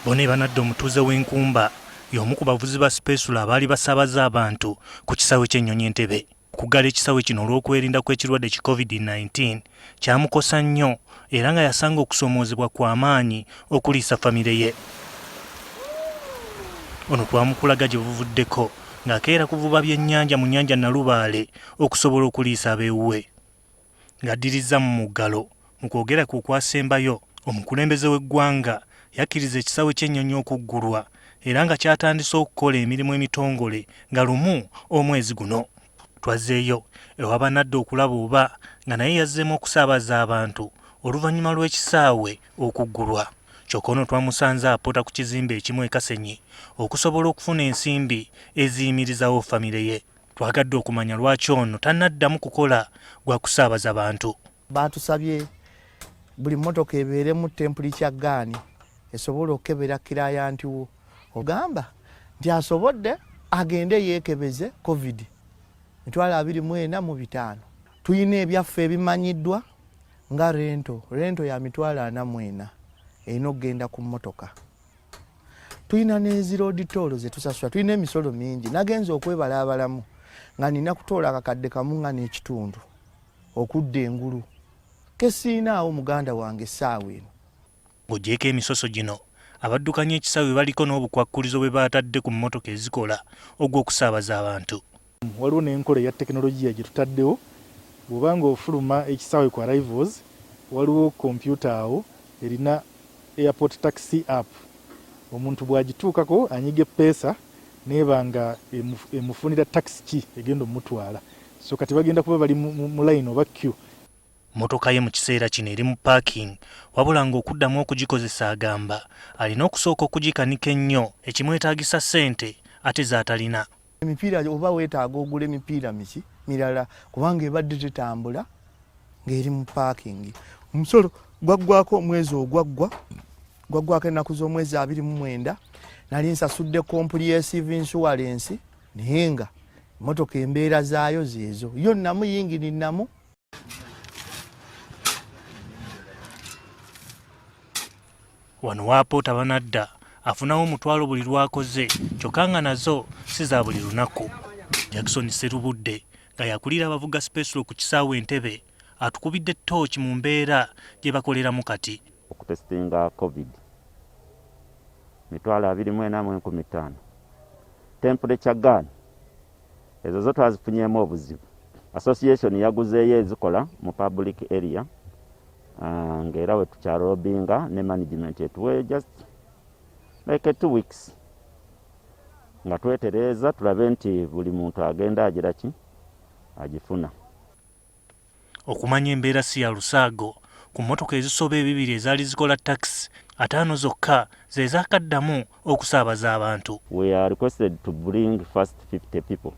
Bonny Banadda omutuuze w'enkumba y'omu ku bavuzi ba spesula abaali basaabaza abantu ku kisaawe ky'ennyonyi Ntebe. Okuggala ekisaawe kino olw'okwerinda kw'ekirwadde ki COVID-19 kyamukosa nnyo era nga yasanga okusoomoozebwa kw'amaanyi okuliisa famire ye. Ono twamukulaga gye buvuddeko ng'akeera kuvuba byennyanja mu nnyanja Nalubaale okusobola okuliisa abeewuwe. Ng'addirizza mu muggalo mu kwogera ku okwasembayo, omukulembeze w'eggwanga yakkiriza ekisaawe ky'ennyonyi okuggulwa era nga kyatandise okukola emirimu emitongole nga lumu omwezi guno. Twazzeeyo ewa Banadda okulaba oba nga naye yazzeemu okusaabaza abantu oluvannyuma lw'ekisaawe okuggulwa. Kyokka ono twamusanze apoota ku kizimbe ekimu e Kasenyi okusobola okufuna ensimbi eziyimirizawo famire ye. Twagadde okumanya lwaki ono tannaddamu kukola gwa kusaabaza bantu. Batusabye buli mmotoka ebeeremu tempuli kyaggaani esobola okukebera kiraya ntiwo. Ogamba nti asobodde agende yeekebeze COVID 2025. Tuyina ebyaffe ebimanyiddwa nga rento ya 40 erina okugenda ku mmotoka. Tuyina n'eziroodi toolo ze tusasula, tuyina emisolo mingi. Nagenza okwebala abalamu nga nina kutoola akakadde kamu nga n'ekitundu okudda engulu. Kesiinaawo muganda wange essaawa eno. Ng'oggyeko emisoso gino abaddukanya ekisaawe baliko n'obukwakkulizo bwe baatadde ku mmotoka ezikola ogw'okusaabaza abantu. Waliwo n'enkola eya tekinologiya gye tutaddewo. Bw'obanga ofuluma ekisaawe ku arrivals, waliwo kompyuta awo erina airport taxi app. Omuntu bw'agituukako anyiga eppeesa neeba nga emufunira taxi ki egenda omutwala. So kati bagenda kuba bali mu line oba queue. Mmotoka ye mu kiseera kino eri mu parking wabula ng'okuddamu okugikozesa agamba alina okusooka okugikanika ennyo ekimwetaagisa ssente ate z'atalina. Emipiira oba weetaaga ogula emipiira miki mirala kubanga ebadde tetambula ng'eri mu parking. Omusolo gwaggwako omwezi gwaggwako ennaku z'omwezi 29 nali nsasudde comprehensive insurance naye nga emmotoka embeera zaayo zeezo yo nnamu yingini nnamu. Wano waapoota Banadda afunawo omutwalo buli lwakoze kyokka nga nazo si za buli lunaku. Jackson Serubudde nga yakulira abavuga spesula ku kisaawe Ntebe atukubidde ttooki mu mbeera gye bakoleramu kati. Okutestinga COVID 2025 tempule kyaggaani ezo zo twazifunyeemu obuzibu. Association yaguzeeyo ezikola mu public area ng'era we tukyalobinga ne management yetu just like 2 weeks nga twetereeza tulabe nti buli muntu agenda agira ki agifuna. Okumanya embeera si ya lusaago ku mmotoka ezisoba 2 ezaali zikola taxi 5 zokka ze zaakaddamu okusaabaza abantu. We are requested to bring first 50 people.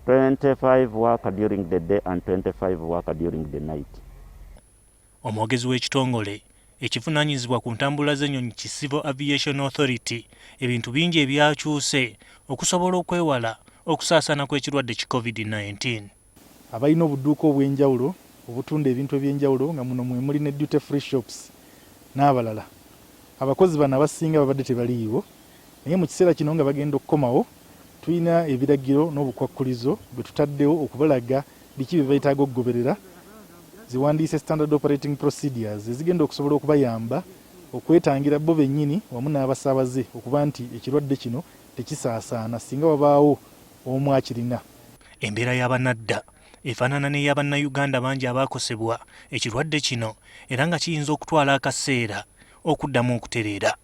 25 work during the day and 25 work during the night. Omwogezi w'ekitongole ekivunaanyizibwa ku ntambula z'ennyonyi ki Civil Aviation Authority ebintu bingi ebyakyuse okusobola okwewala okusaasaana kw'ekirwadde ki COVID-19. Abalina obudduuka obw'enjawulo obutunda ebintu eby'enjawulo nga muno mwe muli ne duty free shops n'abalala. Abakozi bano abasinga babadde tebaliiwo naye mu kiseera kino nga bagenda okukomawo tulina ebiragiro n'obukwakkulizo bwe tutaddewo okubalaga biki bye bayitaaga okugoberera. Ziwandiise standard operating procedures ezigenda okusobola okubayamba okwetangira bo bennyini wamu n'abasaabaze okuba nti ekirwadde kino tekisaasaana singa wabaawo omu akirina. Embeera ya Banadda efaanana n'ey'Abannayuganda bangi abaakosebwa ekirwadde kino era nga kiyinza okutwala akaseera okuddamu okutereera.